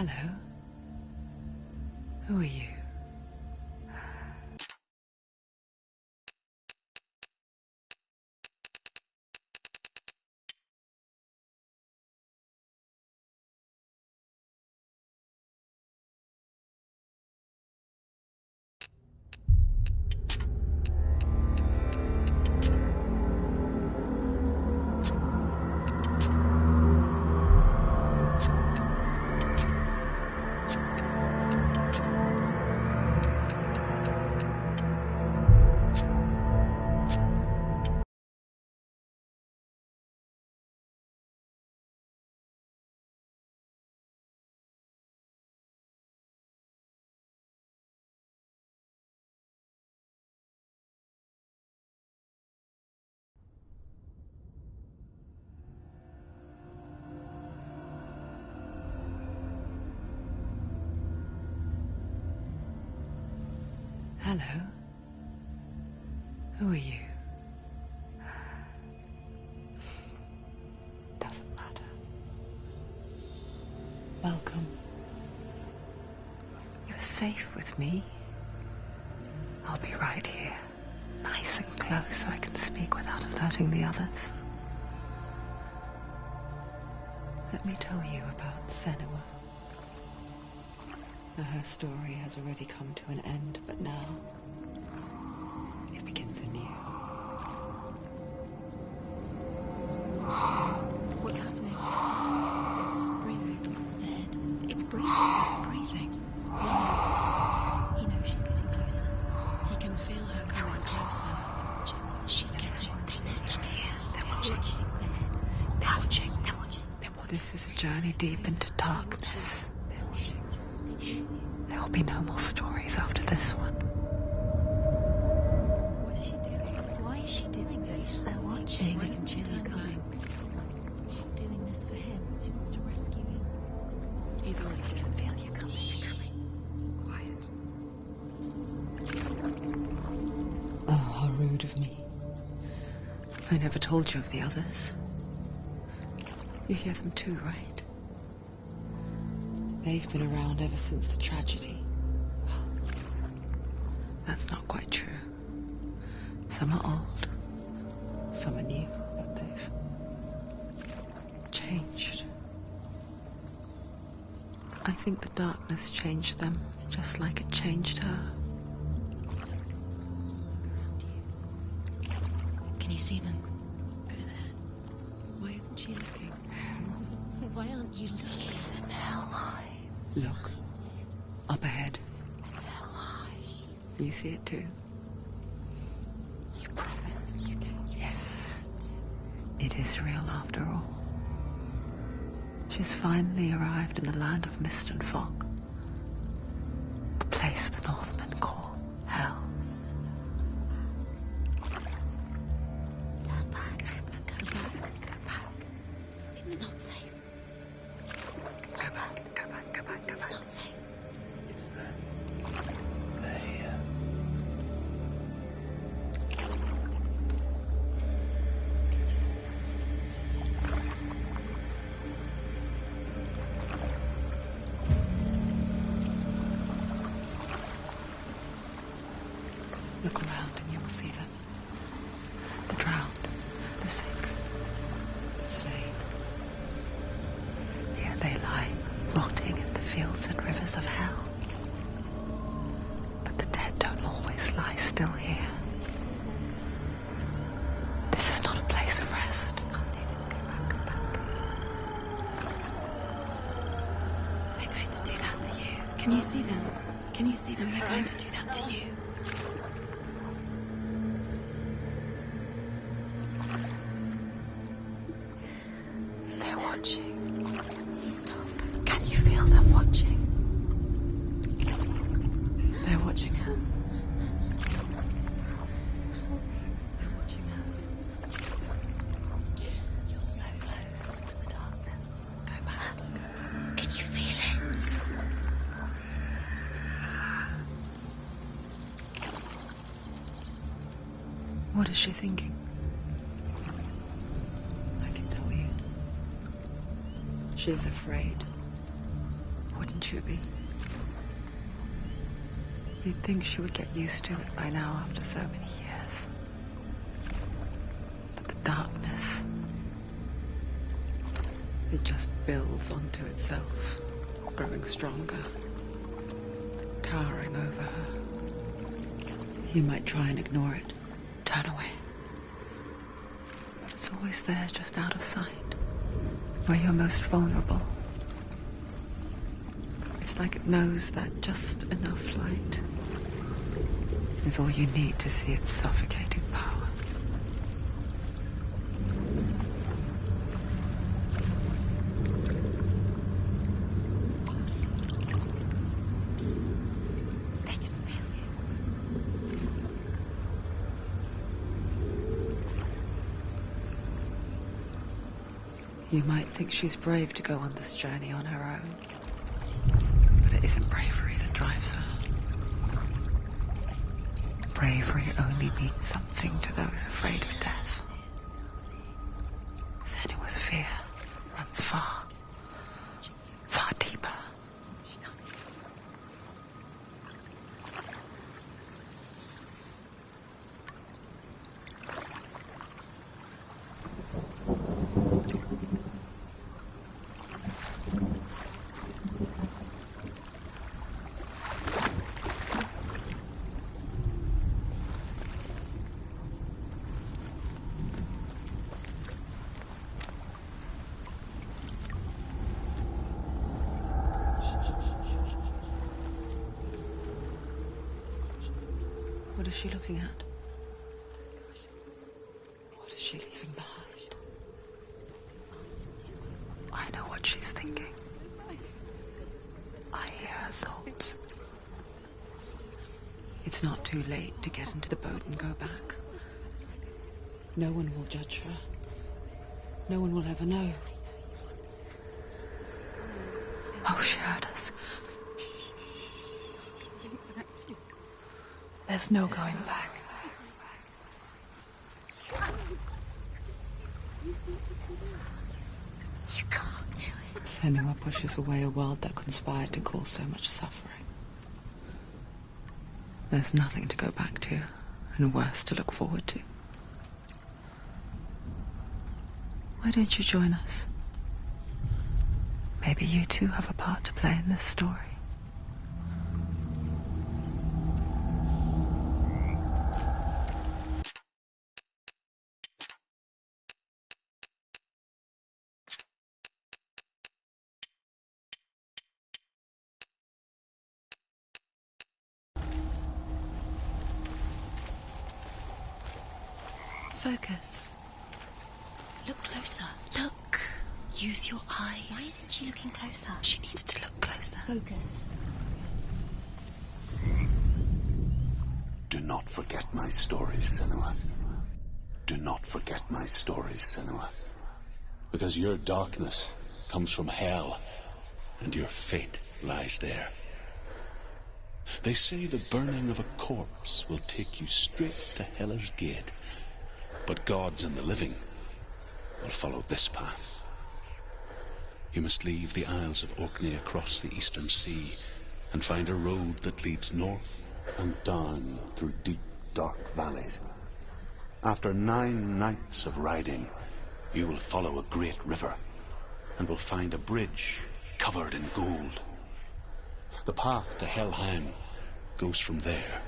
Hello. Who are you? Hello. Who are you? Doesn't matter. Welcome. You're safe with me. I'll be right here, nice and close so I can speak without alerting the others. Let me tell you about Senua. Her story has already come to an end, but now it begins anew. What's happening? It's breathing. The head. It's breathing. It's breathing. He knows she's getting closer. He can feel her coming closer. She's getting closer. They're watching. The head. They're watching. They're watching. They're watching. This is a journey deep into darkness. They're watching. There will be no more stories after this one. What is she doing? Why is she doing this? They're watching. Why doesn't she turn coming? She's doing this for him. She wants to rescue him. He's already dead. I feel you coming. Quiet. Oh, how rude of me. I never told you of the others. You hear them too, right? They've been around ever since the tragedy. Well, that's not quite true. Some are old, some are new, but they've changed. I think the darkness changed them, just like it changed her. Can you see them? Over there. Why isn't she looking? Why aren't you looking? He's in hell high. Look, up ahead. Hell high. You see it too? You promised you could. Yes. It is real after all. She's finally arrived in the land of mist and fog. The place the Northmen call Hell. Turn back. Go back. Go back. It's not safe. Go back. Go back, go back, go It's back. not safe. It's them. They're here. You see? Look around and you will see them. The drowned, the sick, the slain. Here they lie, rotting in the fields and rivers of hell. But the dead don't always lie still here. You see them? This is not a place of rest. You can't do this. Go back. Go back. They're going to do that to you. Can you see them? Can you see them? They're going to do that to you. They're watching. Stop. Can you feel them watching? They're watching her. They're watching her. You're so close to the darkness. Go back. Can you feel it? What is she thinking? I can tell you. She's afraid. wouldn't you be? You'd think she would get used to it by now after so many years. But the darkness, it just builds onto itself, growing stronger, towering over her. You might try and ignore it, turn away. But it's always there, just out of sight, where you're most vulnerable. It's like it knows that just enough light is all you need to see its suffocating power. They can feel you. You might think she's brave to go on this journey on her own, but it isn't bravery that drives her. Bravery only means something to those afraid of death. Senua's fear runs far, far deeper. What is she looking at? What is she leaving behind? I know what she's thinking. I hear her thoughts. It's not too late to get into the boat and go back. No one will judge her. No one will ever know. Oh, she heard us. There's no going back. You can't do it. Senua pushes away a world that conspired to cause so much suffering. There's nothing to go back to, and worse to look forward to. Why don't you join us? Maybe you too have a part to play in this story. Focus. Look closer. Look. Use your eyes. Why isn't she looking closer? She needs to look closer. Focus. Do not forget my stories, Senua. Do not forget my stories, Senua. Because your darkness comes from hell, and your fate lies there. They say the burning of a corpse will take you straight to Hela's gate, but gods and the living will follow this path. You must leave the Isles of Orkney across the eastern sea and find a road that leads north and down through deep, dark valleys. After 9 nights of riding, you will follow a great river and will find a bridge covered in gold. The path to Helheim goes from there,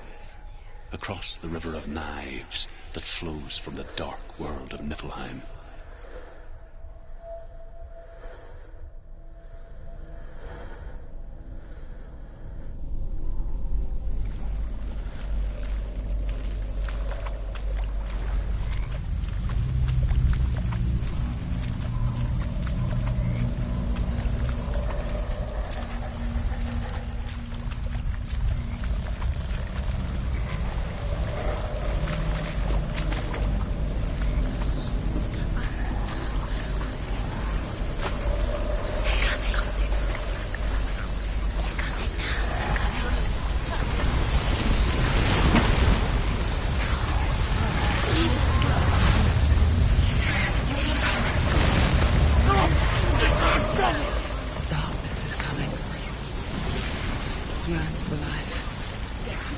across the river of knives that flows from the dark world of Niflheim.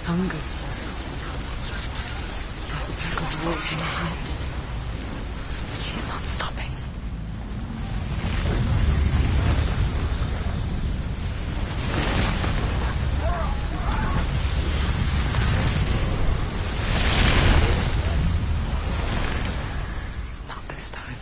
hungers. Like a pack of wolves in a hunt. But she's not stopping. Not this time.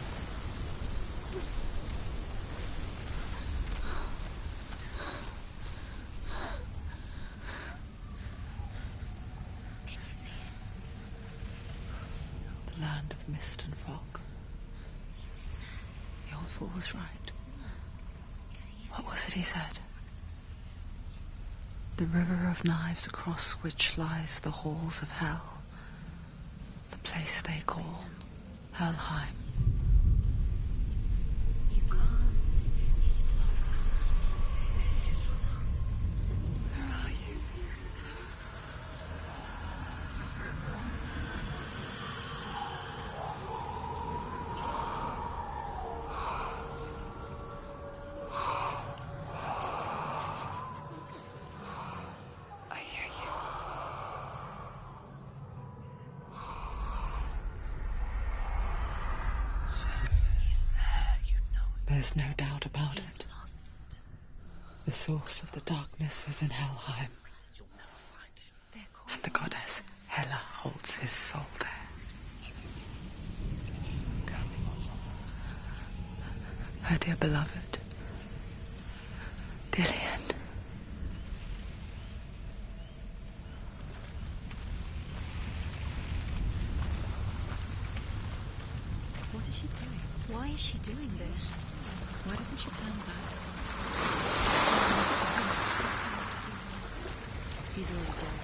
Can you see it? The land of mist and fog. He's in there. The old fool was right. He's in there. You see it? What was it he said? The river of knives across which lies the halls of hell. The place they call Helheim. He's lost. He's lost. Where are you? I hear you. He's there, you know it. There's no doubt about He's it. lost. The source of the darkness is in Helheim, You'll never find him. They're calling and the goddess Hela holds his soul there. Her dear beloved, Dillian. What is she doing? Why is she doing this? Why doesn't she turn back? He's already dead.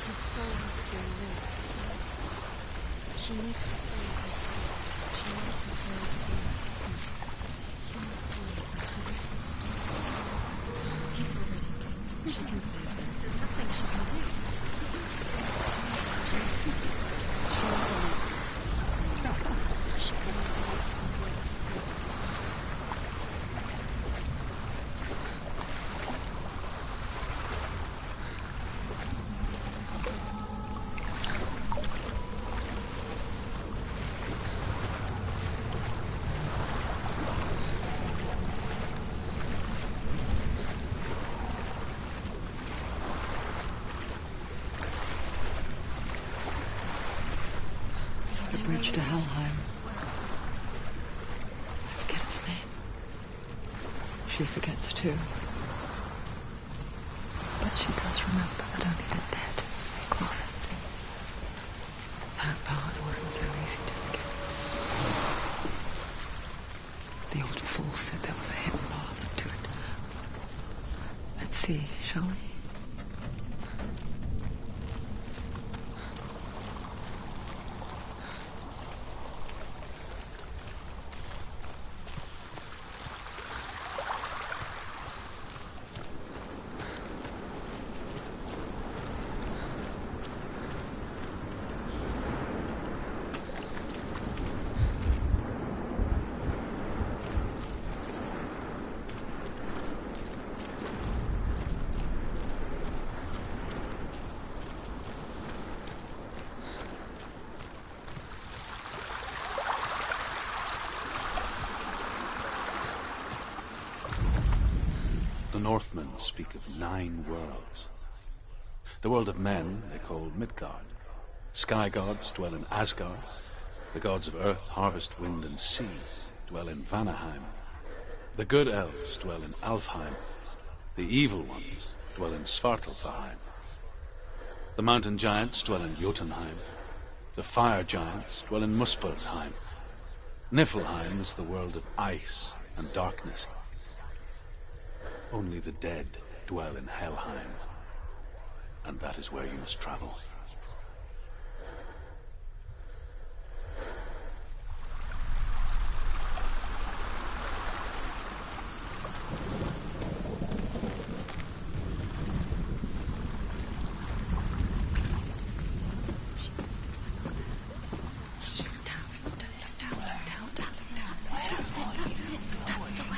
His soul still lives. She needs to save his soul. She wants her soul to be at peace. She needs to be able to rest. He's already dead. She can save him. There's nothing she can do. She never lived. She can wait and wait. The bridge to Helheim. I forget its name. She forgets too. But she does remember that only the dead may cross it. That part wasn't so easy to forget. The old fool said there was a hidden path into it. Let's see, shall we? The Northmen speak of 9 worlds. The world of men they call Midgard. Sky gods dwell in Asgard. The gods of earth, harvest, wind, and sea dwell in Vanaheim. The good elves dwell in Alfheim. The evil ones dwell in Svartalfheim. The mountain giants dwell in Jotunheim. The fire giants dwell in Muspelheim. Niflheim is the world of ice and darkness. Only the dead dwell in Helheim, and that is where you must travel. That's it. That's the way.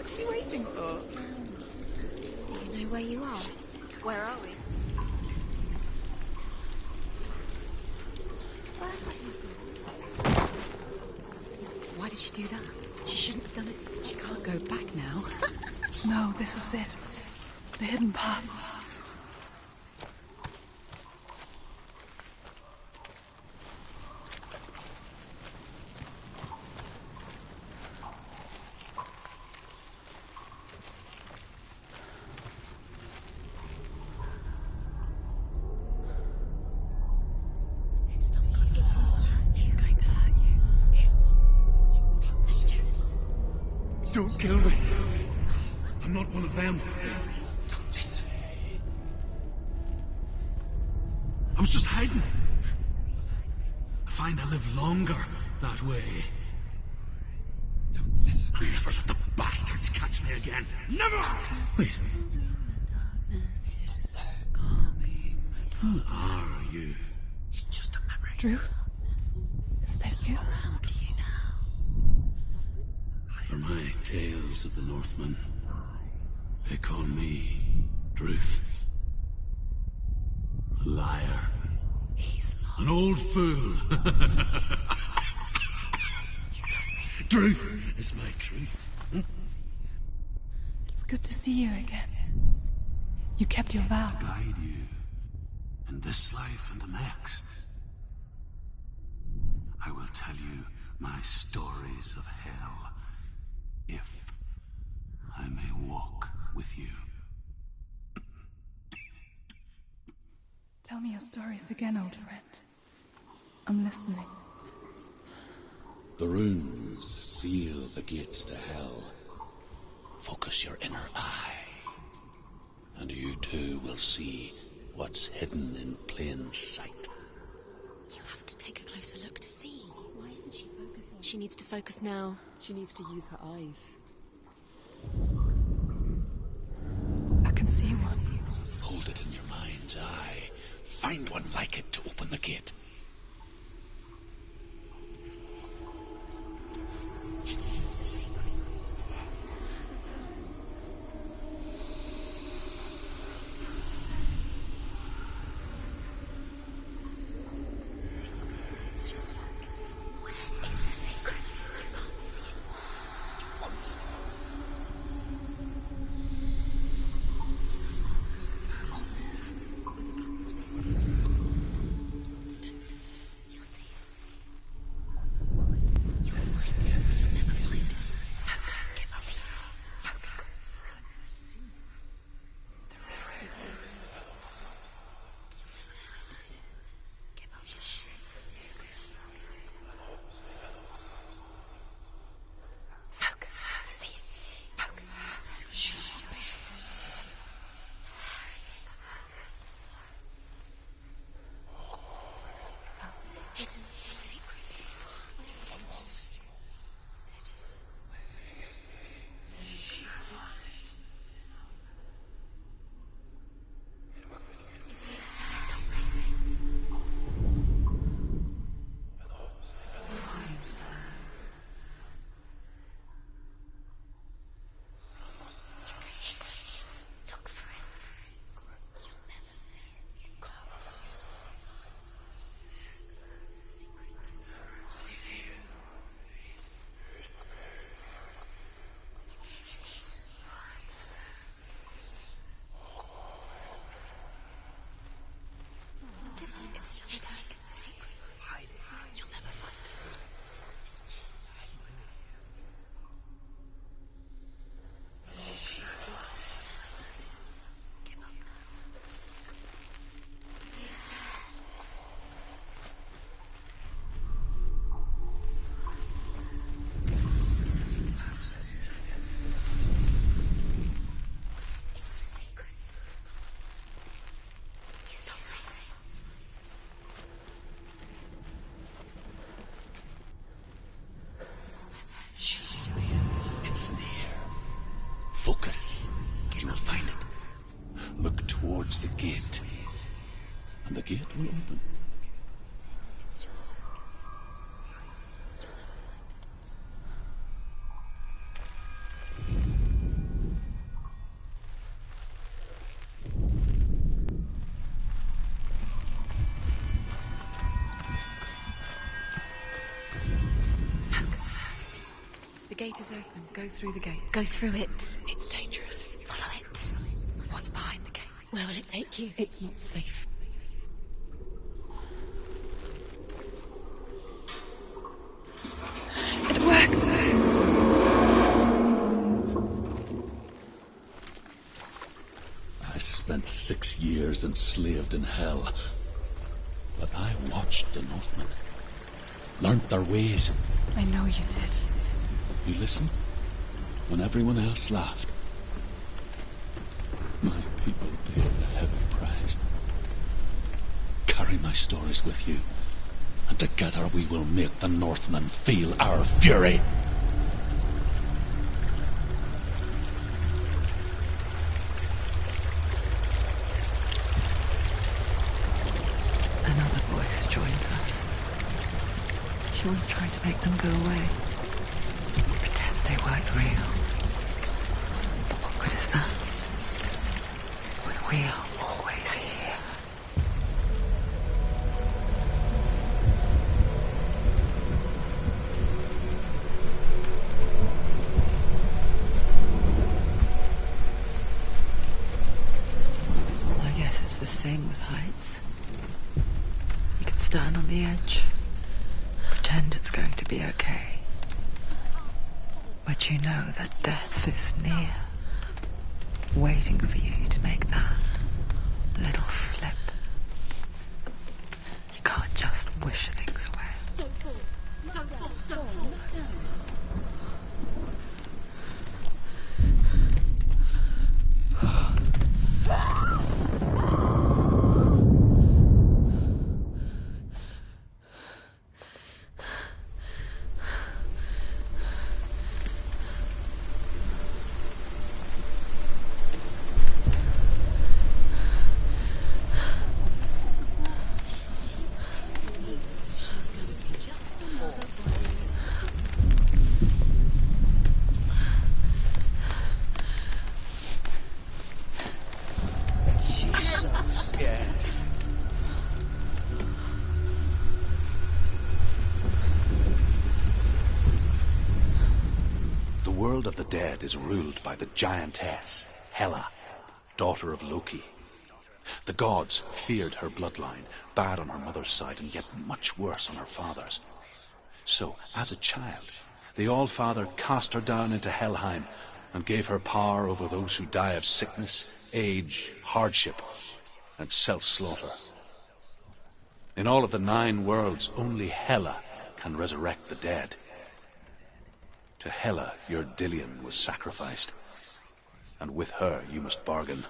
What's she waiting for? Do you know where you are? Where are we? Why did she do that? She shouldn't have done it. She can't go back now. No, this is it. The hidden path. He's going to hurt you. It's dangerous. Don't kill me. I'm not one of them. Don't listen. I was just hiding. I find I live longer that way. Don't listen. I'll never let the bastards catch me again. Never! Wait. Who are you? It's just a memory. Druth? Is that you? Around you now. For my tales of the Northmen, they call me Druth. A liar. He's lost. An old fool. Truth is my truth. It's good to see you again. You kept your vow. Guide you in this life and the next. I will tell you my stories of hell, if I may walk with you. Tell me your stories again, old friend. I'm listening. The runes seal the gates to hell. Focus your inner eye, and you too will see what's hidden in plain sight. You have to take a closer look to see. Why isn't she focusing? She needs to focus now. She needs to use her eyes. I can see one. Hold it in your mind's eye. Find one like it to open the gate. Hidden secret. It's just like, where is the secret? I can't see it. You'll see it. You'll find it. You'll never find it. See it. Give up. It's a secret. Focus. See it. Focus. Hidden secret. Stop ringing. It's hidden. Look for it. You'll never see it. It's a secret. It's hidden. It's just hidden. Secret. You'll never find it. Give up. It's a secret. It's the secret. He's not ringing. It's near. Focus. You will find it. Look towards the gate, and the gate will open. It's just like you'll never find it. gate is open. Go through the gate. Go through it. It's dangerous. Follow it. What's behind the gate? Where will it take you? It's not safe. It worked. I spent 6 years enslaved in hell. But I watched the Northmen. Learned their ways. I know you did. You listened when everyone else laughed. My people paid a heavy price. Carry my stories with you, and together we will make the Northmen feel our fury. Another voice joins us. She was trying to make them go away. Pretend they weren't real. But what good is that? When we are always here. I guess it's the same with heights. You can stand on the edge, pretend it's going to be okay. But you know that death is near, waiting for you to make that little slip. You can't just wish things away. Don't fall. Don't fall. Don't fall. She's testing you. She's going to be just another body. The world of the dead is ruled by the giantess, Hela, daughter of Loki. The gods feared her bloodline, bad on her mother's side and yet much worse on her father's. So, as a child, the All-Father cast her down into Helheim and gave her power over those who die of sickness, age, hardship, and self-slaughter. In all of the 9 worlds, only Hela can resurrect the dead. To Hela, your Dillion was sacrificed, and with her you must bargain.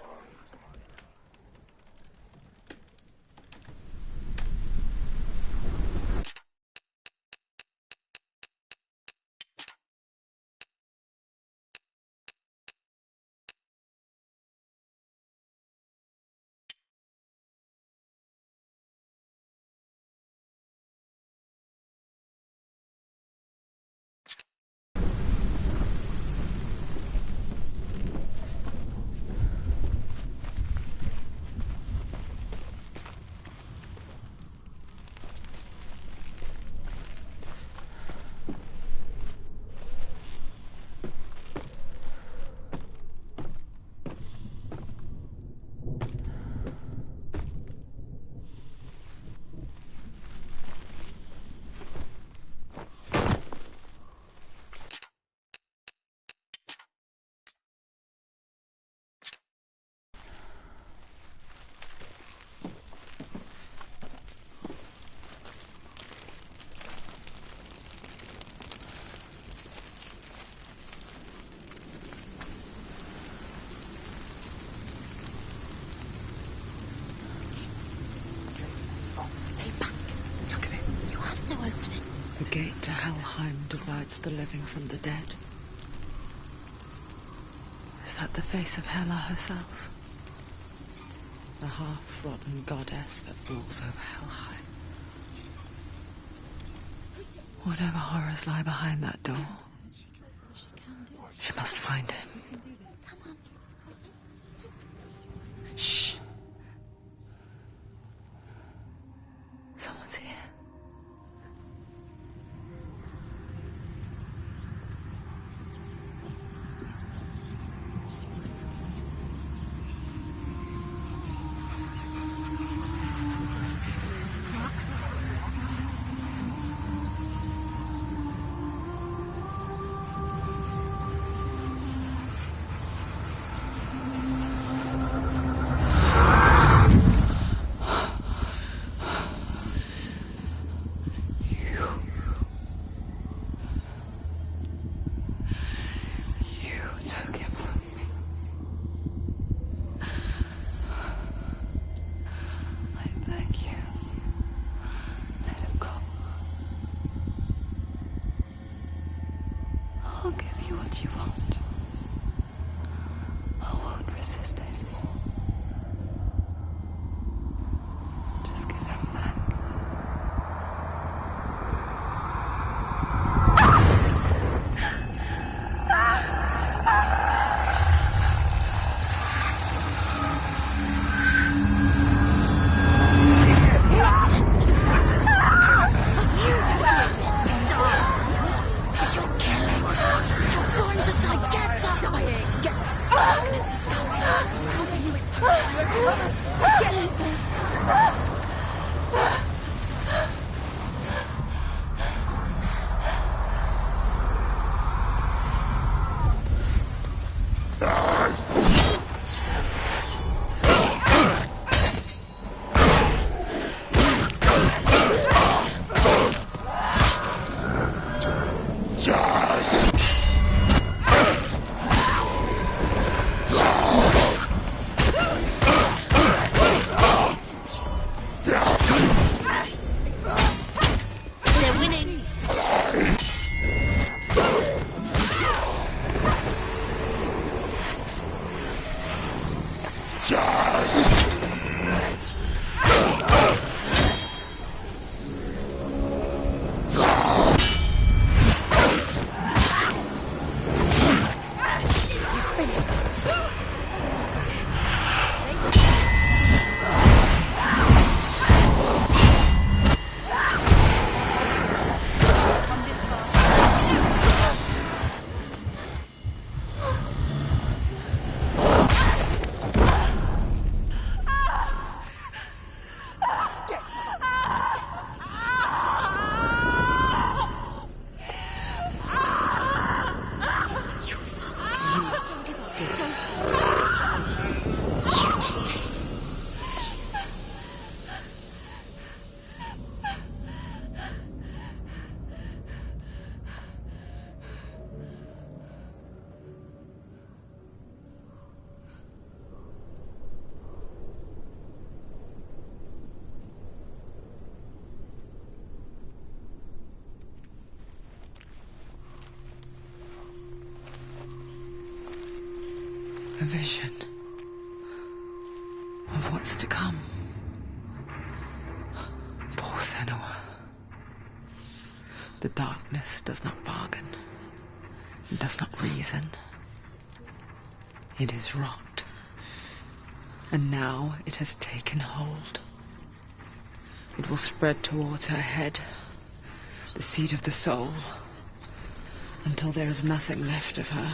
Stay back. Look at it. You have to open it. The gate to Helheim divides the living from the dead. Is that the face of Hela herself? The half-rotten goddess that rules over Helheim. Whatever horrors lie behind that door, she must find him. Shh. Someone's here. took him from me. I beg you, let him go. I'll give you what you want. I won't resist anymore. Just give him back. A vision of what's to come. Poor Senua. The darkness does not bargain. It does not reason. It is rot. And now it has taken hold. It will spread towards her head, the seat of the soul, until there is nothing left of her.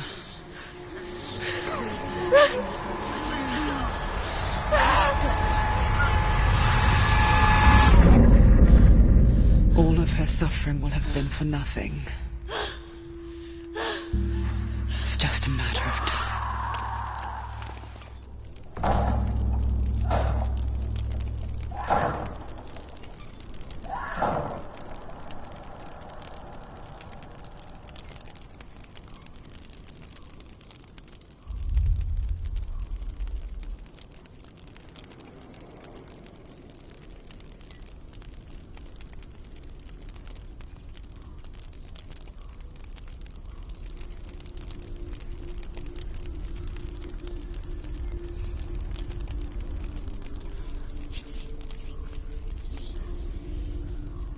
All of her suffering will have been for nothing. It's just a matter of time.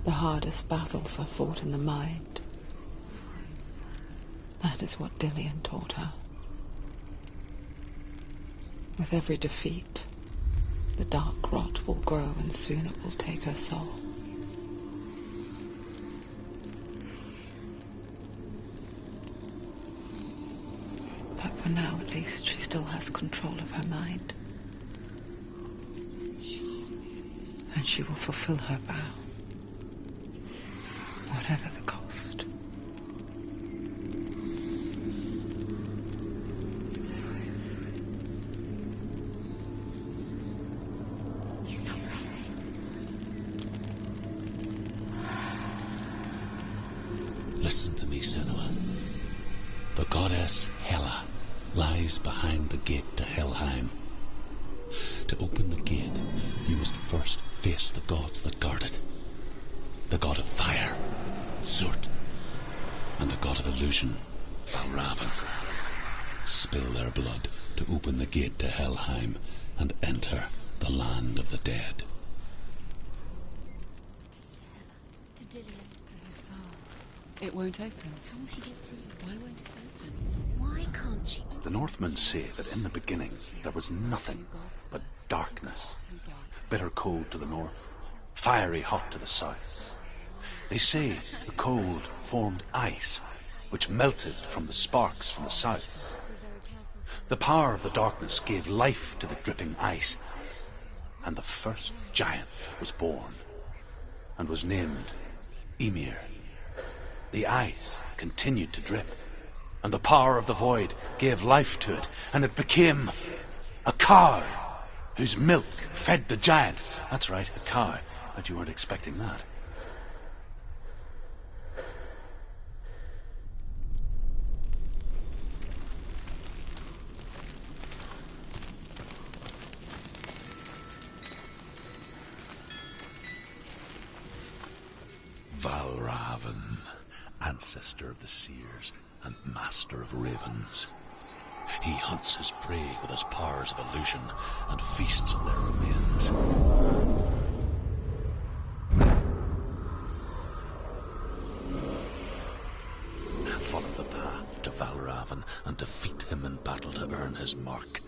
The hardest battles are fought in the mind. That is what Dillian taught her. With every defeat, the dark rot will grow and soon it will take her soul. But for now, at least, she still has control of her mind. And she will fulfill her vow. Whatever the cost. He's not right. Listen to me, Senua. The goddess Hela lies behind the gate to Helheim. To open the gate, you must first face the gods that guard it. The god of fire, Zurt, and the god of illusion, Valravn. Spill their blood to open the gate to Helheim and enter the land of the dead. To Dillian. To his soul. It won't open. How will she get through? Why won't it open? Why can't she open? The Northmen say that in the beginning there was nothing but darkness. Bitter cold to the north, fiery hot to the south. They say the cold formed ice, which melted from the sparks from the south. The power of the darkness gave life to the dripping ice, and the first giant was born, and was named Ymir. The ice continued to drip, and the power of the void gave life to it, and it became a cow, whose milk fed the giant. That's right, a cow. But you weren't expecting that. Valravn, ancestor of the seers and master of ravens. He hunts his prey with his powers of illusion and feasts on their remains. Follow the path to Valravn and defeat him in battle to earn his mark.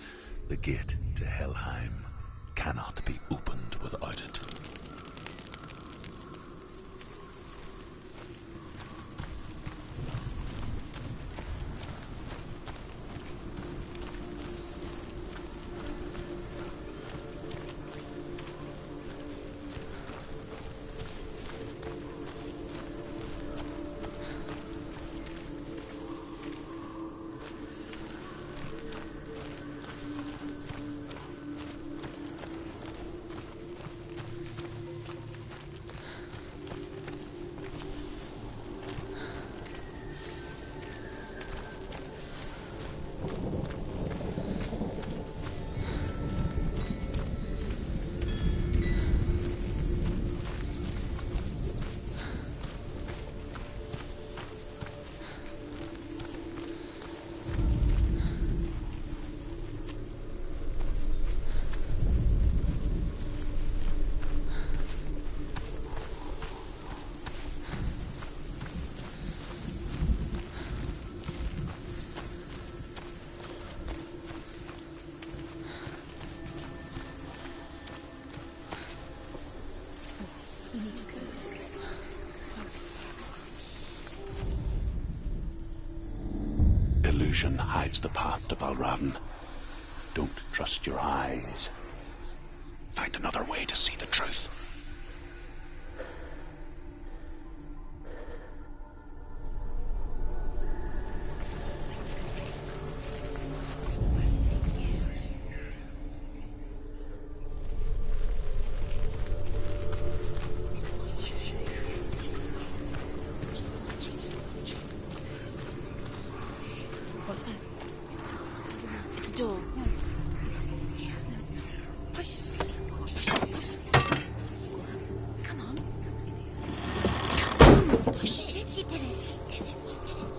The gate to Helheim cannot be opened without it. Illusion hides the path to Valravn. Don't trust your eyes. Find another way to see the truth. What's that? It's a door. No, it's not. Push it. Push it. Push it. Come on. Come on. Push it. You did it. You did it. You did it.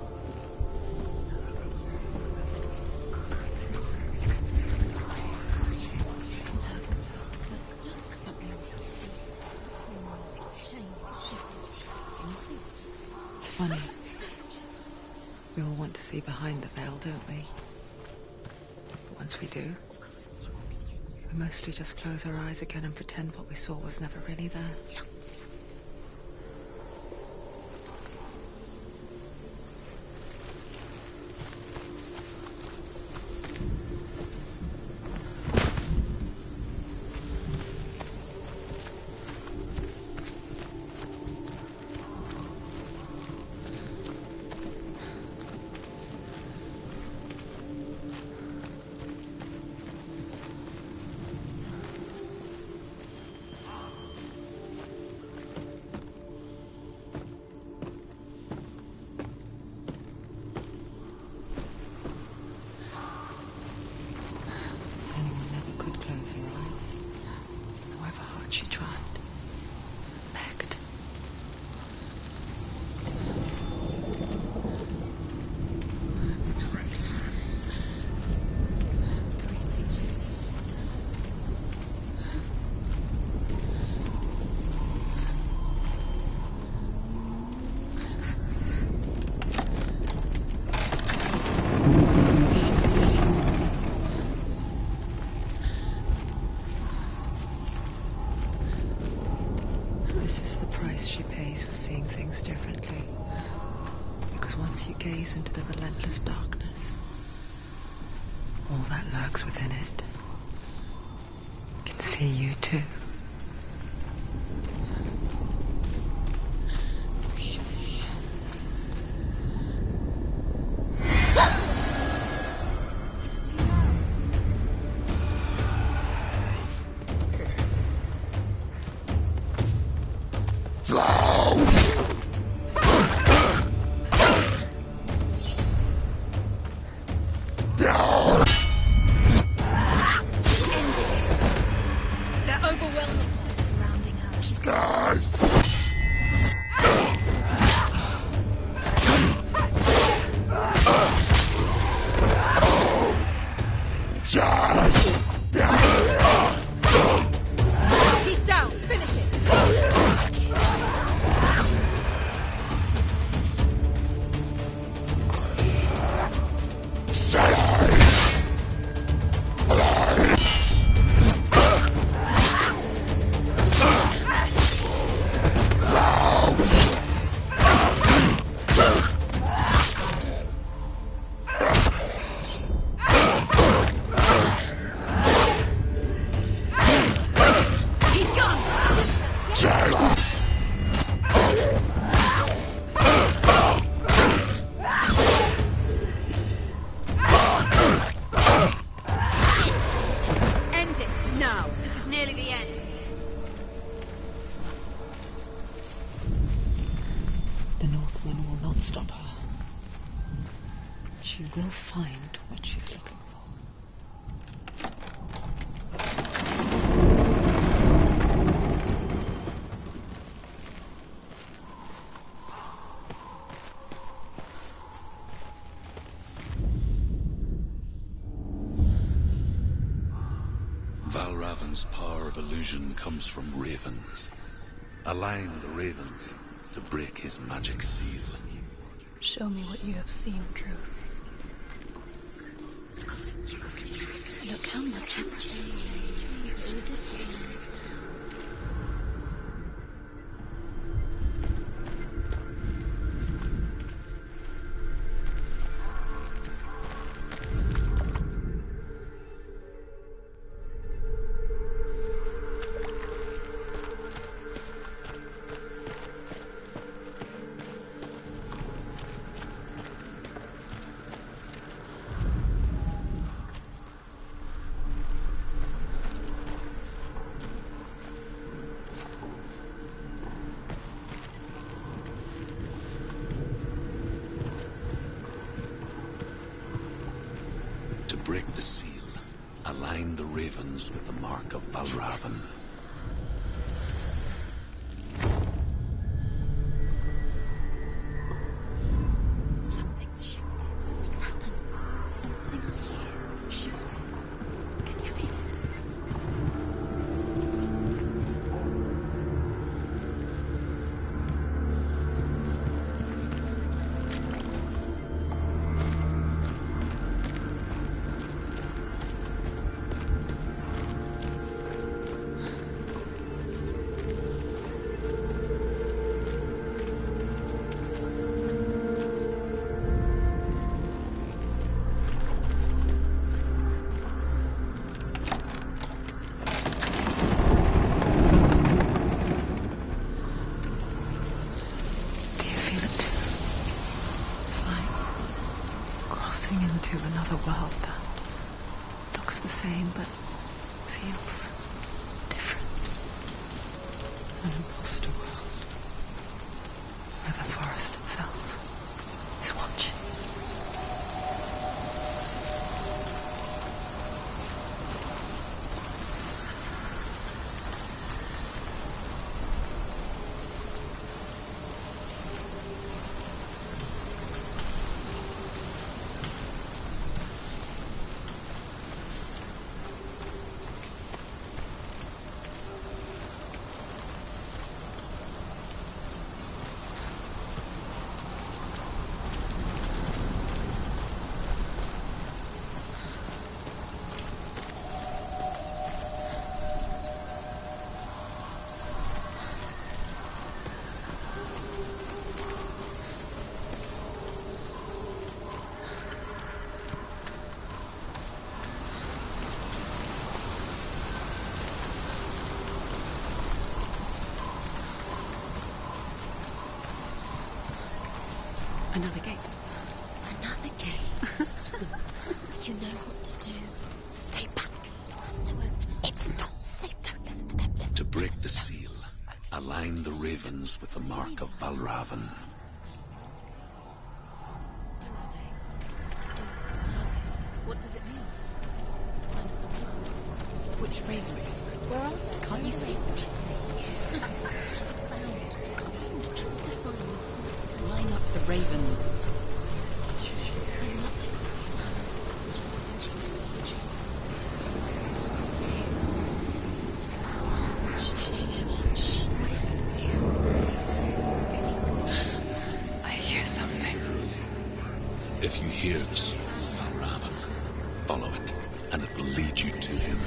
Look. Something's different. Things change. Can you see? It's funny. We all want to see behind the veil, don't we? But once we do, we mostly just close our eyes again and pretend what we saw was never really there. All that lurks within it can see you too. It's too loud. They're overwhelming her, surrounding her. She's got He's down. Finish it. He's gone. End it now. This is nearly the end. The Northman will not stop her. She will find what she's looking for. Valravan's power of illusion comes from ravens. Align the ravens to break his magic seal. Show me what you have seen, Truth. Look how much it's changed. It's all different now. To break the seal, align the ravens with the mark of Valravan. Something's shifted. Something's happened. Something's shifted. Can you feel it? Do you feel it too? It's like crossing into another world that looks the same but feels different. An imposter world where the forest itself is watching. Another gate. Another gate. You know what to do. Stay back. To open it. It's not safe. Don't listen to them. Listen. To break the seal, align the ravens with the mark of Valravan. Where are they? Where are they? What does it mean? Which ravens? Where are they? Can't you see them? Line up the ravens. I hear something. If you hear the soul of Valravan, follow it, and it will lead you to him.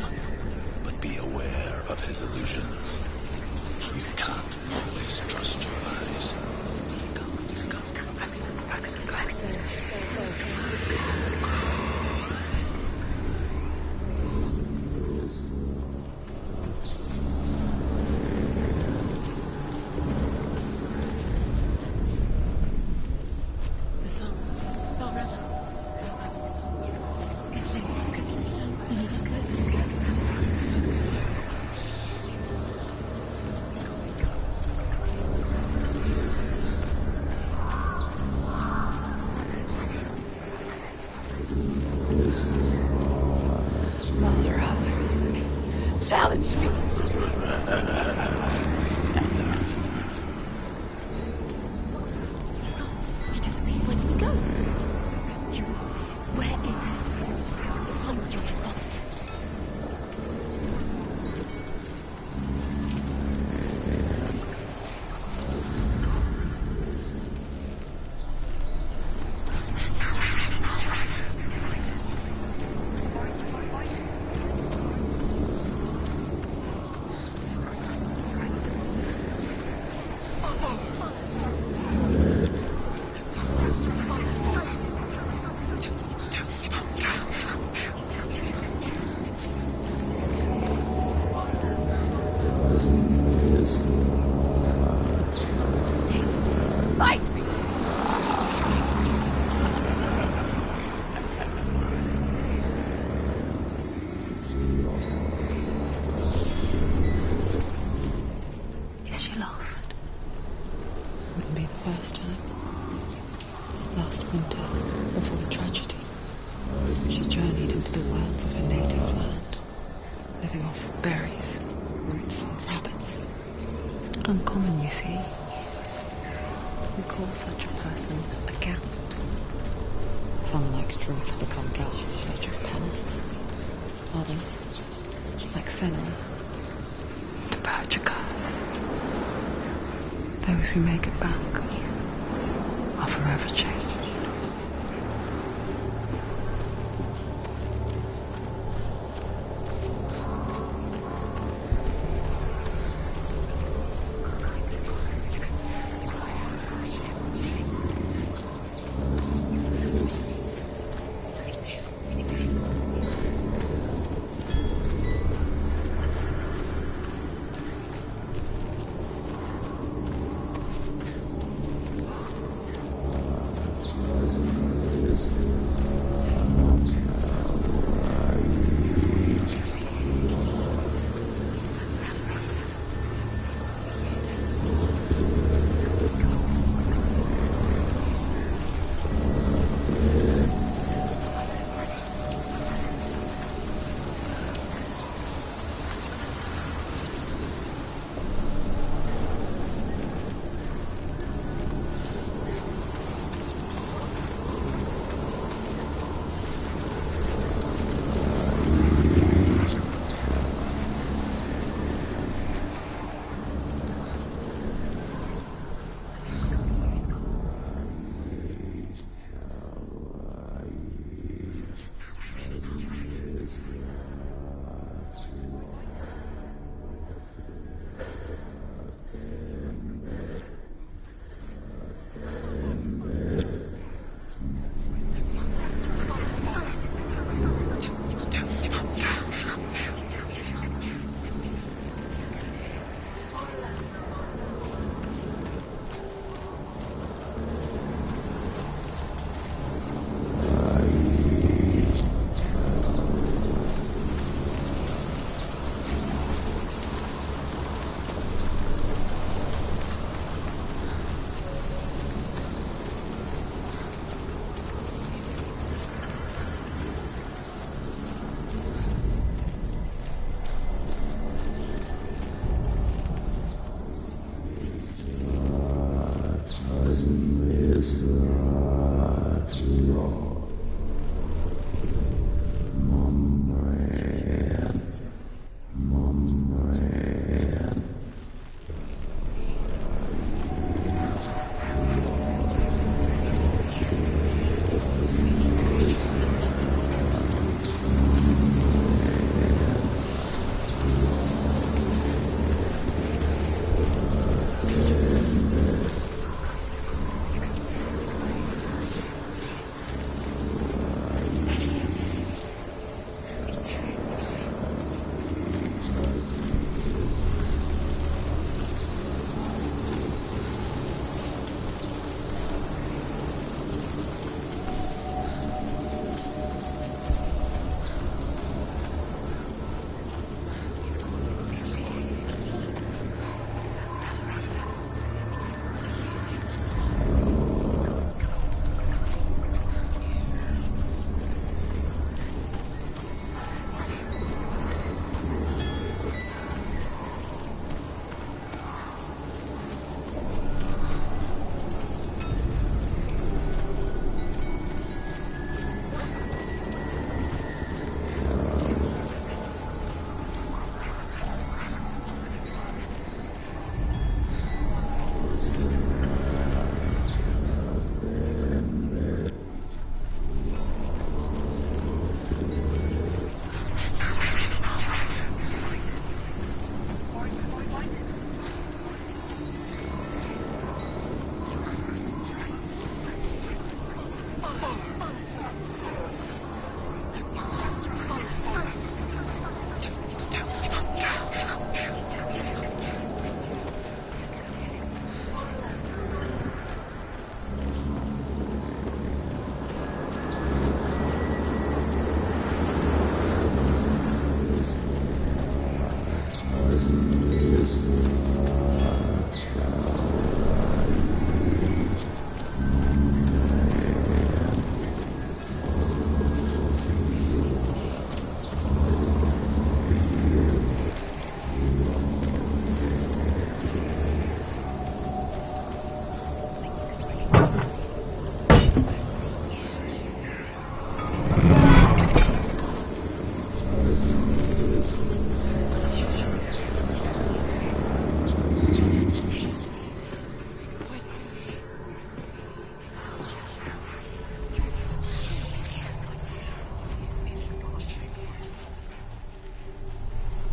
But be aware of his illusions. You can't always trust your eyes. The song. Valravan's song. Listen, focus. You need to focus. Focus. Valravan, challenge me. He's gone. He disappeared. Where did he go? Where is he? It's not your fault. Fight! Is she lost? Wouldn't be the first time. Last winter, before the tragedy, she journeyed into the wilds of her native land, living off berries, roots, and rabbits. It's not uncommon, you see. We call such a person a gout. Some, like Druth, become gout in search of penance. Others, like Senua, to purge a curse. Those who make it back are forever changed.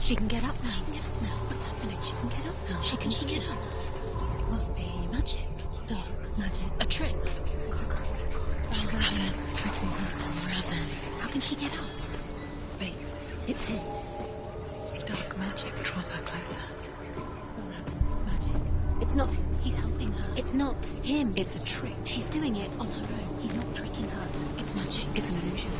She can get up now. She can get up now. What's happening? She can get up now. She can get up. It must be magic. Dark magic. A trick. Raven. Tricking her. Raven. How can she get up? Wait. It's him. Dark magic draws her closer. Raven's magic. It's not him. He's helping her. It's not him. It's a trick. She's doing it on her own. He's not tricking her. It's magic. It's an illusion.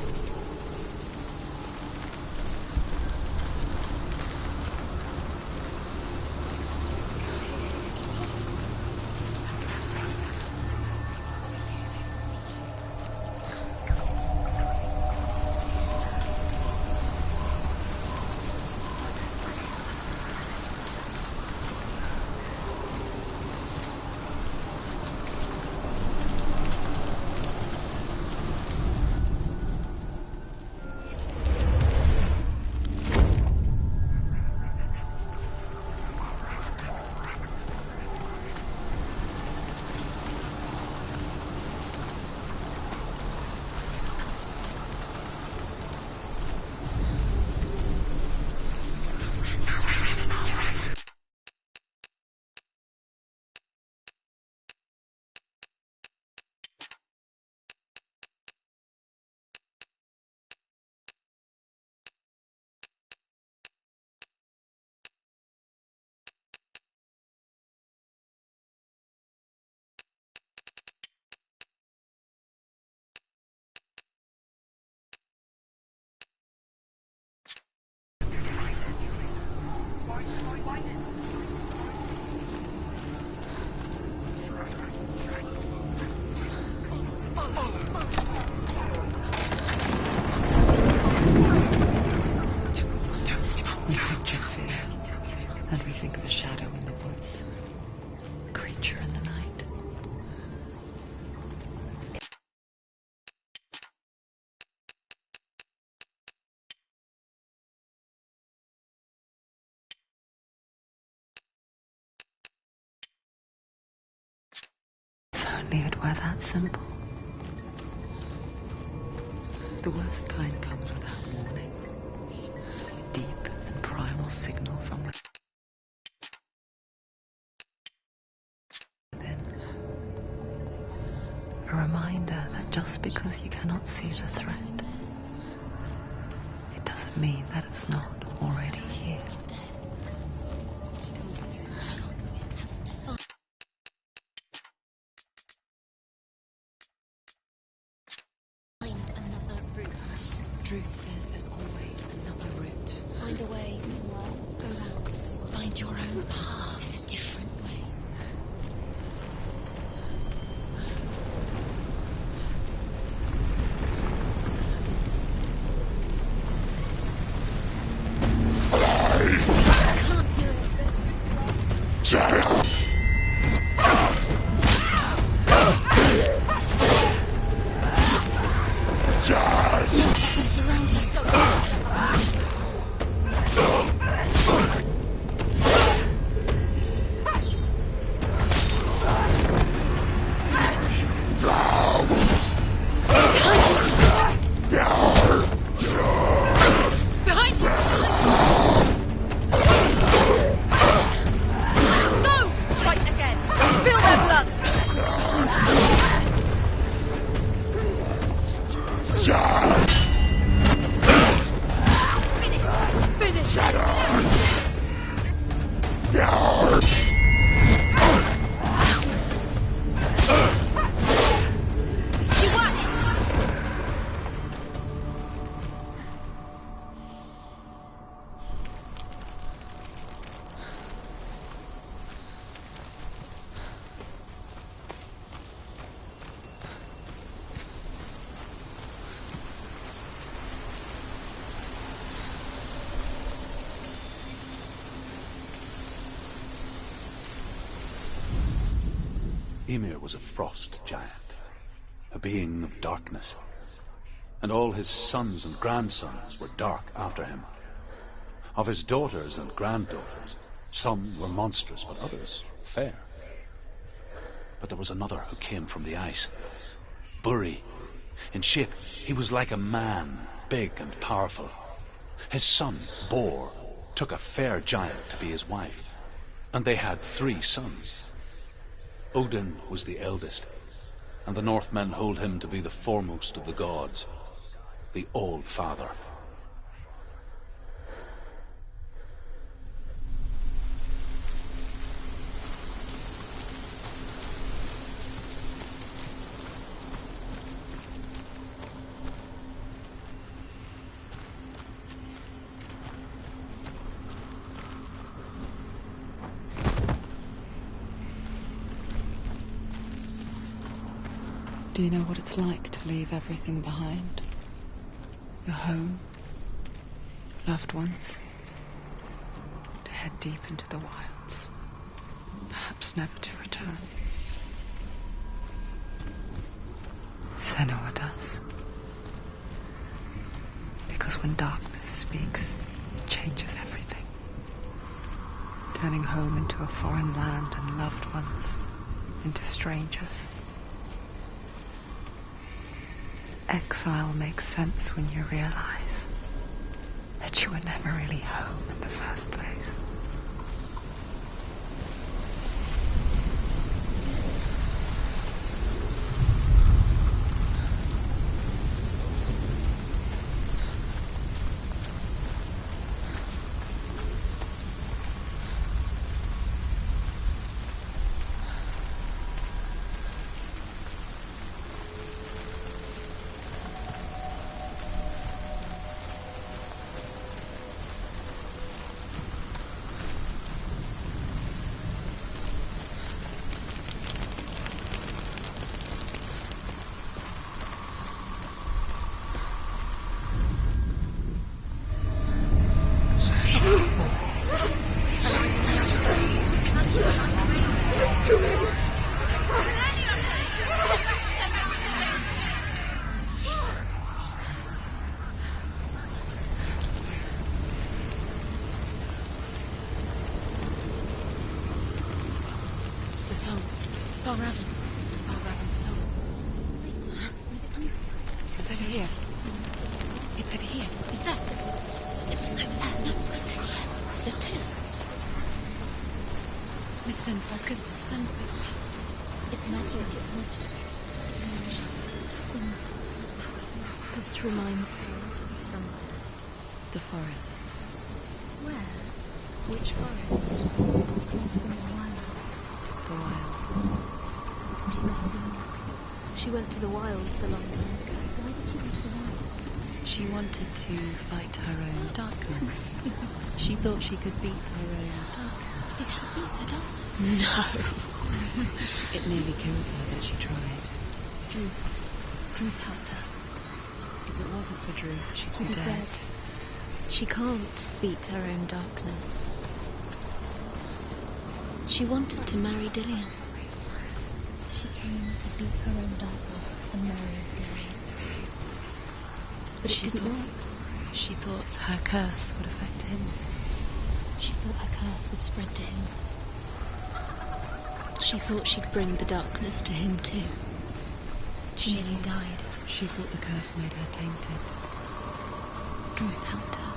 We picture fear, and we think of a shadow in the woods, a creature in the night. If only it were that simple. The worst kind comes without warning. Deep and primal signal from within. A reminder that just because you cannot see the threat, it doesn't mean that it's not already here. Truth says there's always another route. Find a way, Senua. Go round. Find your own path. There's a different way. I can't do it. They surround you. Behind you! Go! Fight again! Feel their blood! Finish! You won! Ymir was a frost giant, a being of darkness, and all his sons and grandsons were dark after him. Of his daughters and granddaughters, some were monstrous, but others fair. But there was another who came from the ice, Buri. In shape, he was like a man, big and powerful. His son, Bor, took a fair giant to be his wife, and they had 3 sons. Odin was the eldest, and the Northmen hold him to be the foremost of the gods, the All-Father. Do you know what it's like to leave everything behind? Your home, loved ones, to head deep into the wilds, perhaps never to return. Senua does. Because when darkness speaks, it changes everything, turning home into a foreign land and loved ones into strangers. Exile makes sense when you realize that you were never really home in the first place. The soul. Balravan's soul. Where's it coming from? It's over here. It's over here. Is that? It's over there. No, there's 2. Listen, focus, listen. It's magic. It's magic. This reminds me of somewhere. The forest. Where? Which forest? The wilds. She went to the wilds a long time ago. Why did she go to the wild? She wanted to fight her own darkness. She thought she could beat her own darkness. Did she beat the darkness? No. It nearly killed her, but she tried. Druth helped her. If it wasn't for Druth, she'd be be dead. dead. She can't beat her own darkness. She wanted to marry Dillion. She came to beat her own darkness and marry Dillion. But it didn't work. She thought her curse would affect him. She thought her curse would spread to him. She thought she'd bring the darkness to him too. She nearly died. She thought the curse made her tainted. Druth helped her.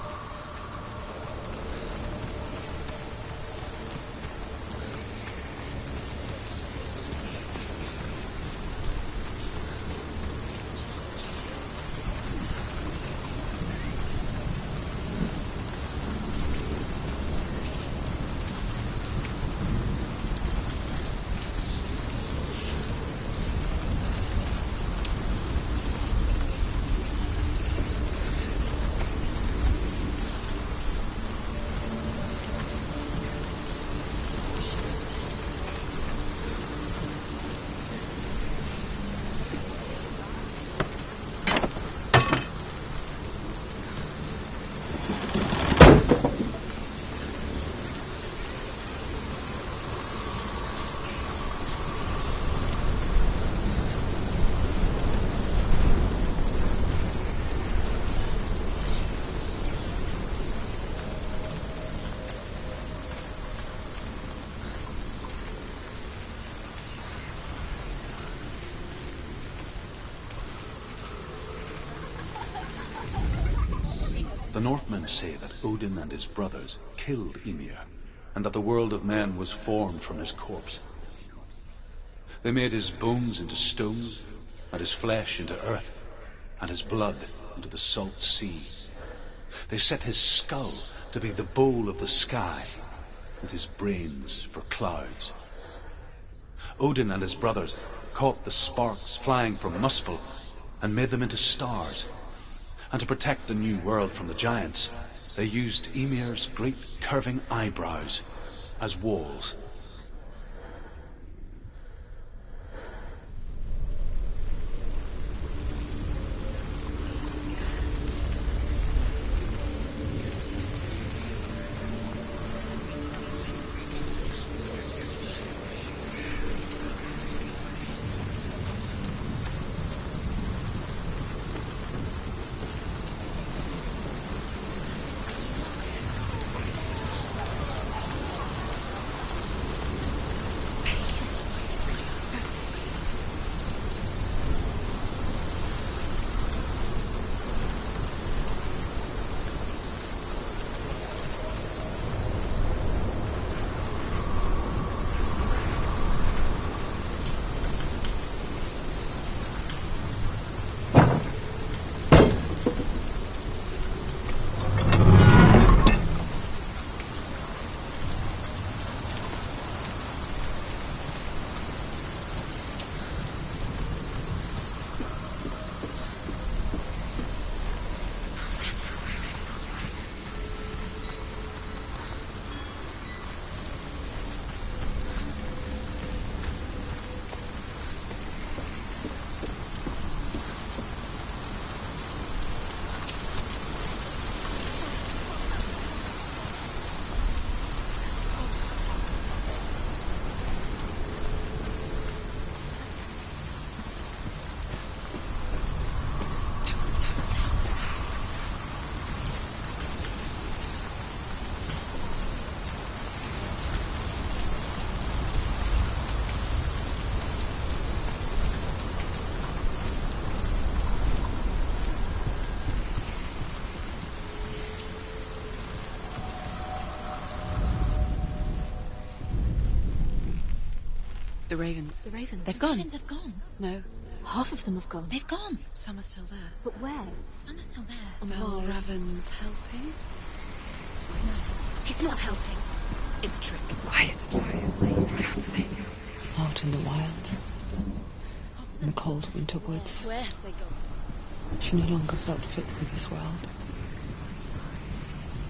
The Northmen say that Odin and his brothers killed Ymir, and that the world of men was formed from his corpse. They made his bones into stone, and his flesh into earth, and his blood into the salt sea. They set his skull to be the bowl of the sky, with his brains for clouds. Odin and his brothers caught the sparks flying from Muspel and made them into stars. And to protect the new world from the giants, they used Ymir's great curving eyebrows as walls. The ravens. The ravens. They've gone. The ravens have gone. No, Half of them have gone. They've gone. some are still there. But where? Some are still there. And Val why? Raven's helping? He's not helping. It's a trick. Quiet. I can't think. Out in the wilds, in the cold winter woods, Where have they gone? she no longer felt fit for this world.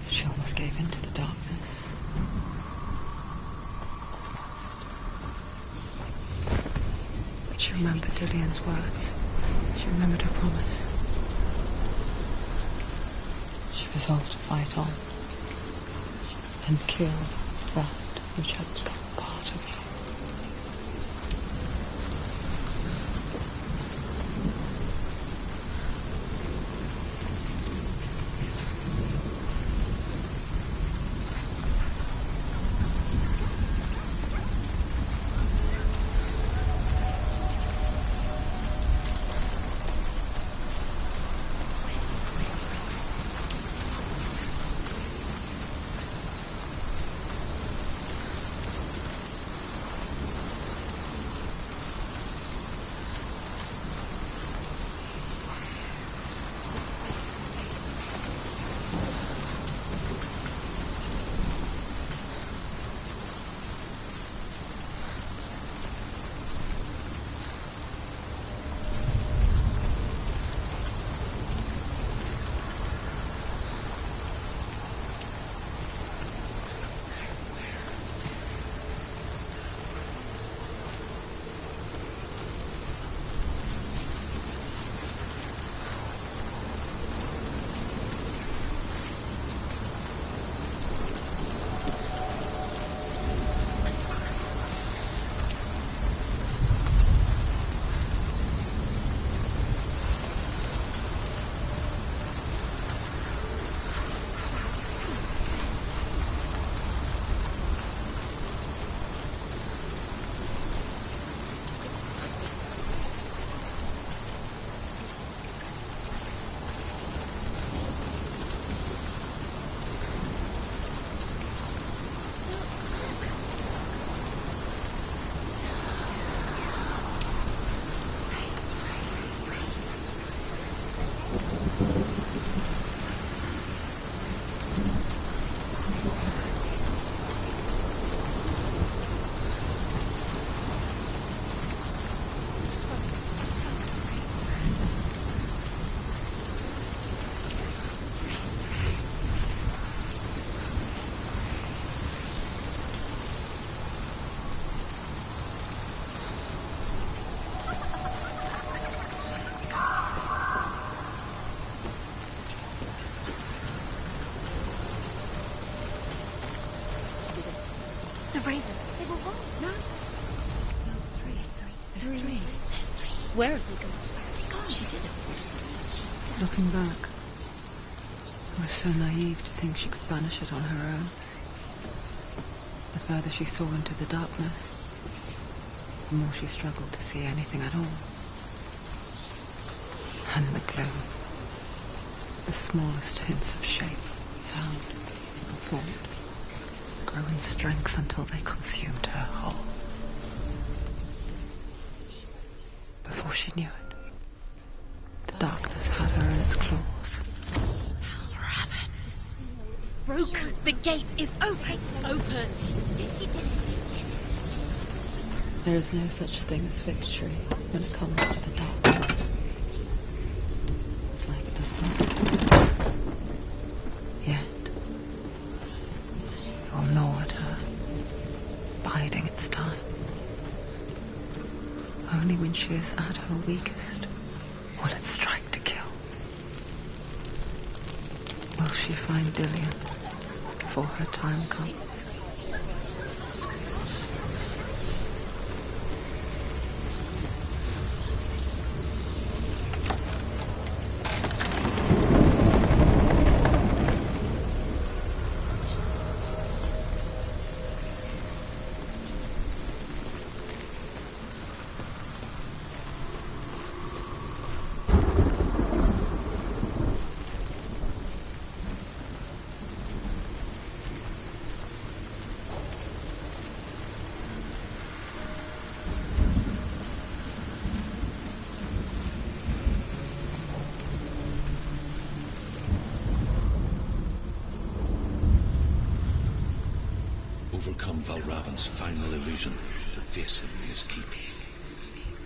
She almost gave in to the darkness. But she remembered Dillian's words. She remembered her promise. She resolved to fight on and kill that which had become part of her. ravens. They were one. No. There's still three. There's three. There's three. Where have they gone? Where have they gone? She did it. Looking back, I was so naive to think she could banish it on her own. The further she saw into the darkness, the more she struggled to see anything at all. And the gloom, the smallest hints of shape, sound, or thought, grow in strength until they consumed her whole. Before she knew it, the darkness had her in its claws. Raven. Broken. The gate is open. Open. She did it. There is no such thing as victory when it comes to the darkness. It's like it does not. Yet, it will gnaw at her, biding its time. Only when she is at her weakest will it strike to kill. Will she find Dillian before her time comes? Overcome Valravan's final illusion to face him in his keep.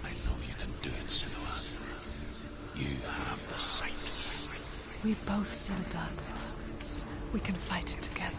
I know you can do it, Senua. You have the sight. We both see the darkness. We can fight it together.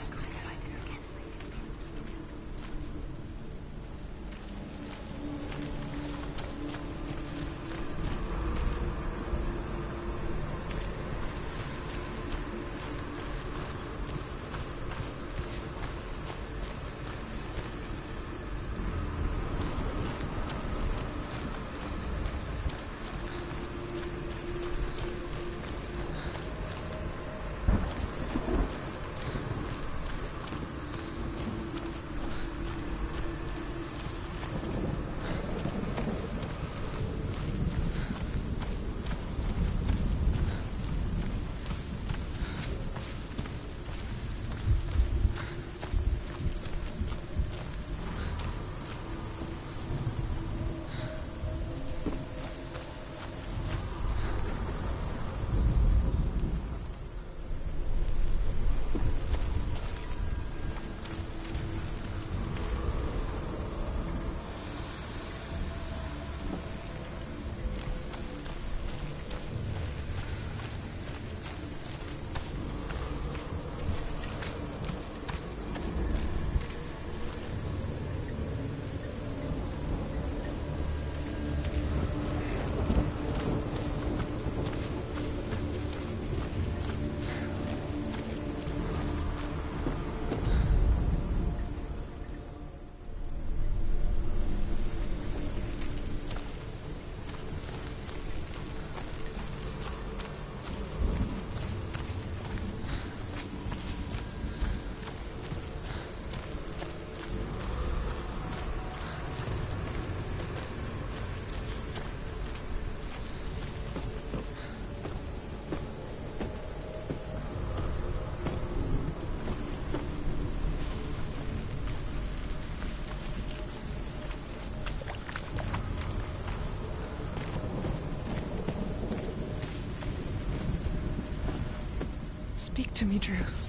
Speak to me, Druth.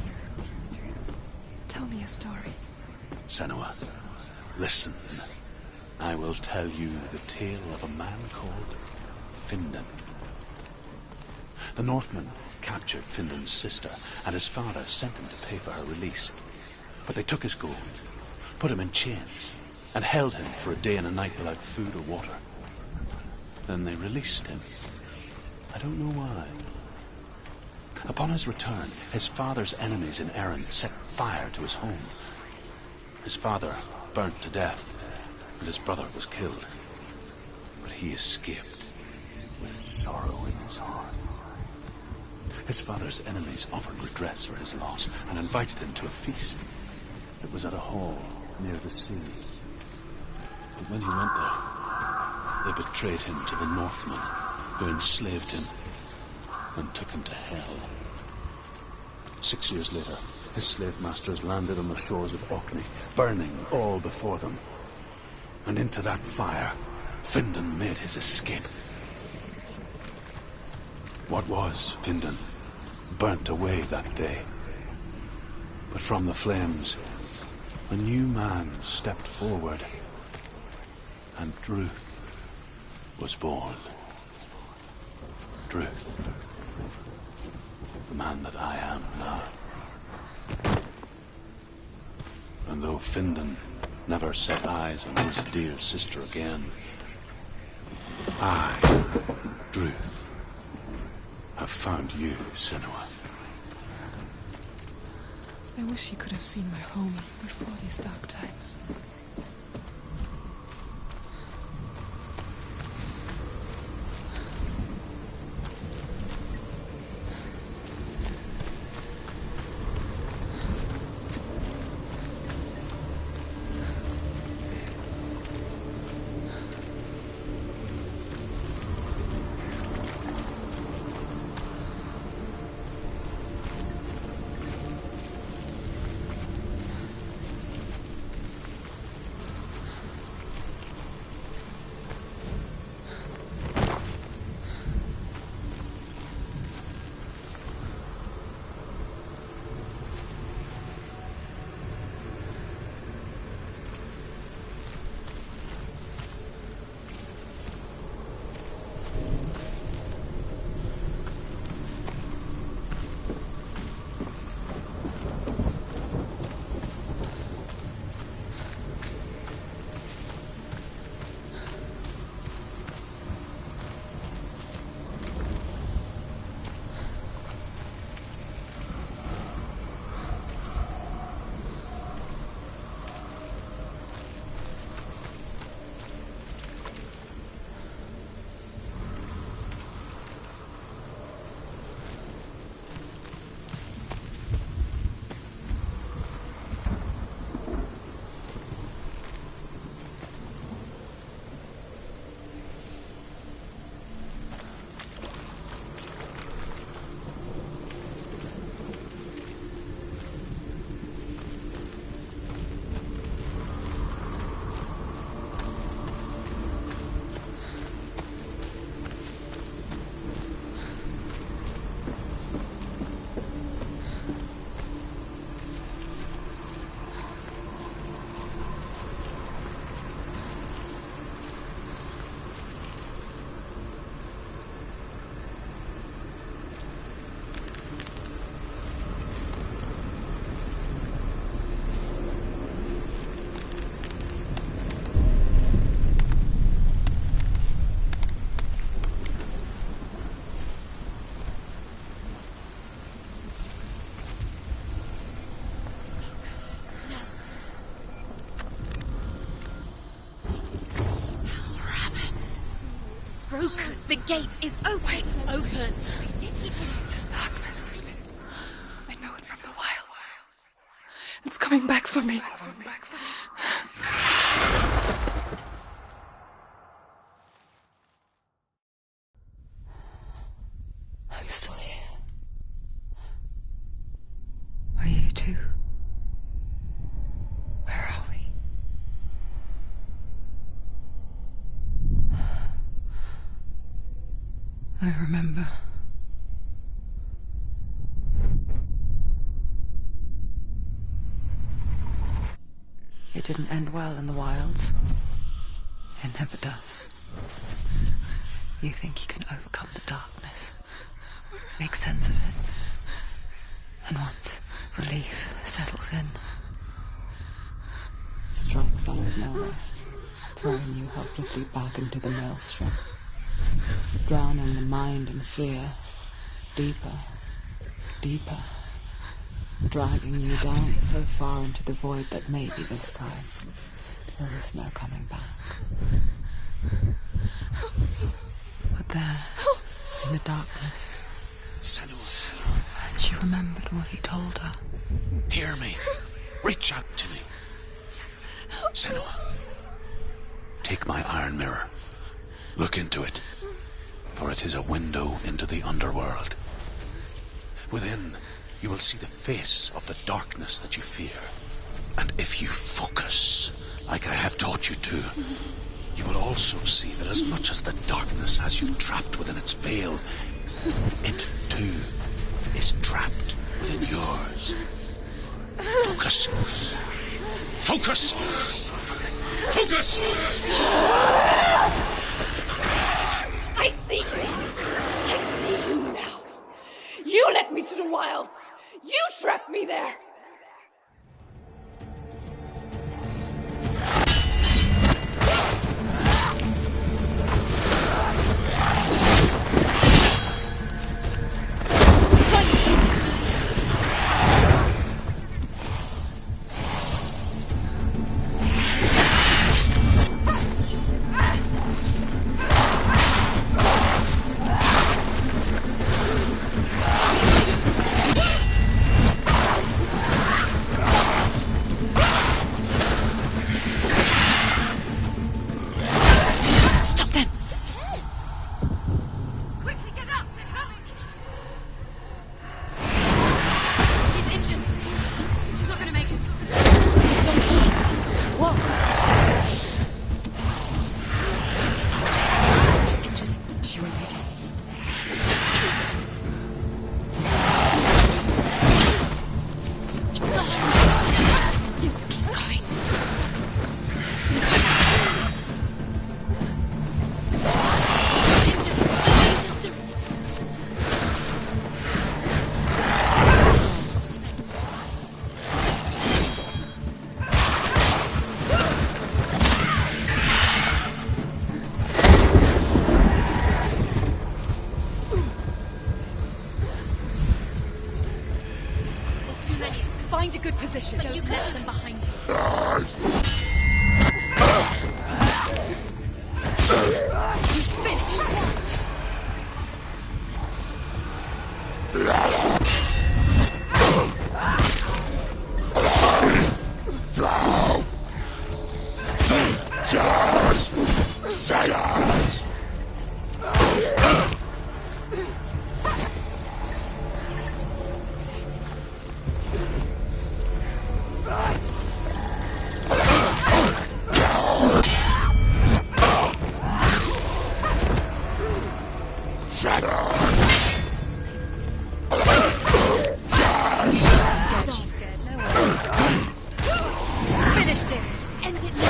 Tell me a story. Senua, listen. I will tell you the tale of a man called Findan. The Northmen captured Findan's sister, and his father sent him to pay for her release. But they took his gold, put him in chains, and held him for a day and a night without food or water. Then they released him. I don't know why. Upon his return, his father's enemies in Erin set fire to his home. His father burnt to death, and his brother was killed. But he escaped with sorrow in his heart. His father's enemies offered redress for his loss and invited him to a feast. It was at a hall near the sea. But when he went there, they betrayed him to the Northmen, who enslaved him and took him to hell. 6 years later, his slave masters landed on the shores of Orkney, burning all before them. And into that fire, Findan made his escape. What was Findan burnt away that day. But from the flames, a new man stepped forward, and Druth was born. Druth, the man that I am now. And though Findan never set eyes on his dear sister again, I, Druth, have found you, Senua. I wish you could have seen my home before these dark times. The gate is open. Open. This darkness. I know it from the wilds. It's coming back for me. I'm still here. Are you too? Where are we? I remember. It didn't end well in the wilds. It never does. You think you can overcome the darkness, make sense of it, and once relief settles in, strikes out of nowhere, throwing you helplessly back into the maelstrom, drowning the mind in fear, deeper, deeper, dragging you down so far into the void that maybe this time So there's no coming back. But there, in the darkness, Senua, she remembered what he told her. hear me. Reach out to me. Senua, take my iron mirror. Look into it, for it is a window into the underworld. Within, you will see the face of the darkness that you fear. And if you focus, like I have taught you to, you will also see that as much as the darkness has you trapped within its veil, it too is trapped within yours. Focus. Focus! Focus! I see you! I see you now! You led me to the wilds! You trapped me there! Find a good position. But you can let them behind you. He's finished. Finish this. End it now.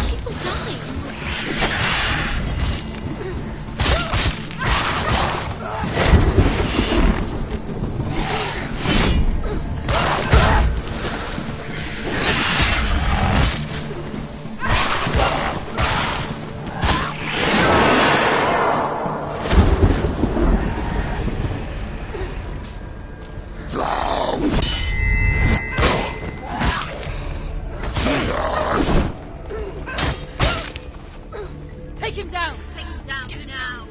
People die. Take him down. Take him down. Get him now.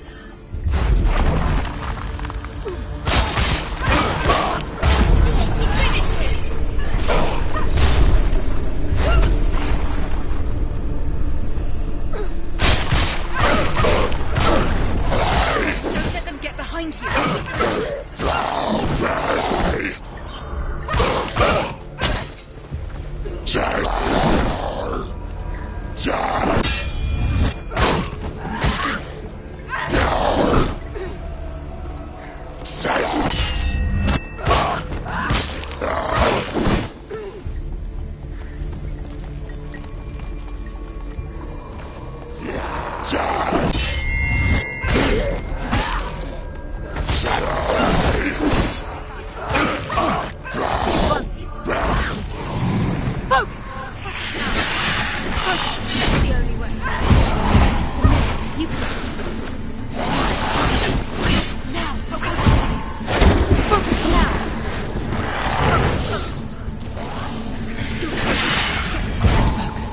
He finished him. Don't let them get behind you. Yeah.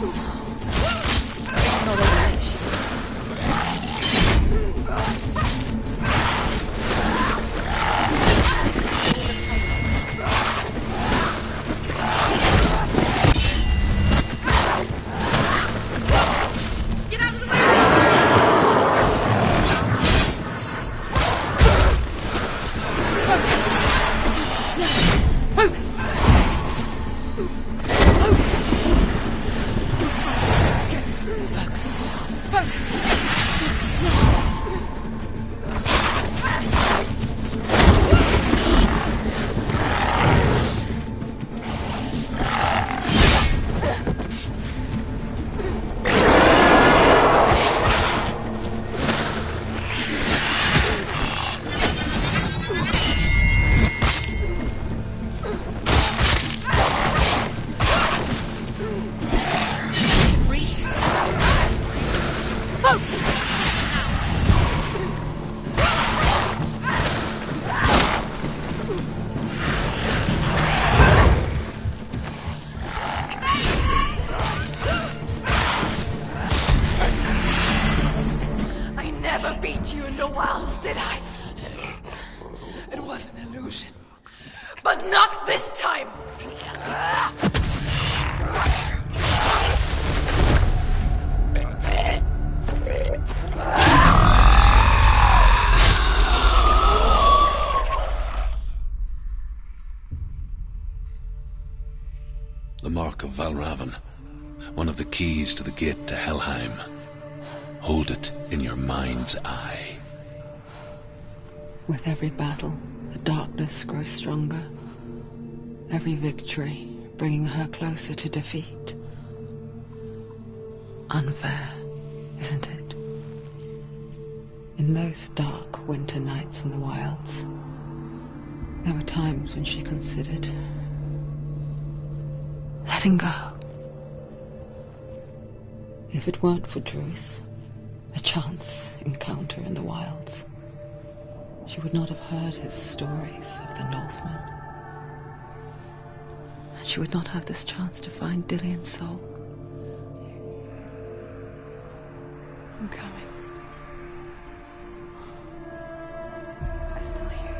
Focus. It's not a wish. Get out of the way! Focus! This side. Focus. Focus. Focus now. Breathe. Focus. I never beat you in the wilds, did I? It was an illusion. But not this time! The Mark of Valravan, one of the keys to the gate to Helheim. Hold it in your mind's eye. With every battle, the darkness grows stronger. Every victory bringing her closer to defeat. Unfair, isn't it? In those dark winter nights in the wilds, there were times when she considered letting go. If it weren't for Druth, a chance encounter in the wilds, she would not have heard his stories of the Northmen. And she would not have this chance to find Dillion's soul. I'm coming. I still hear you.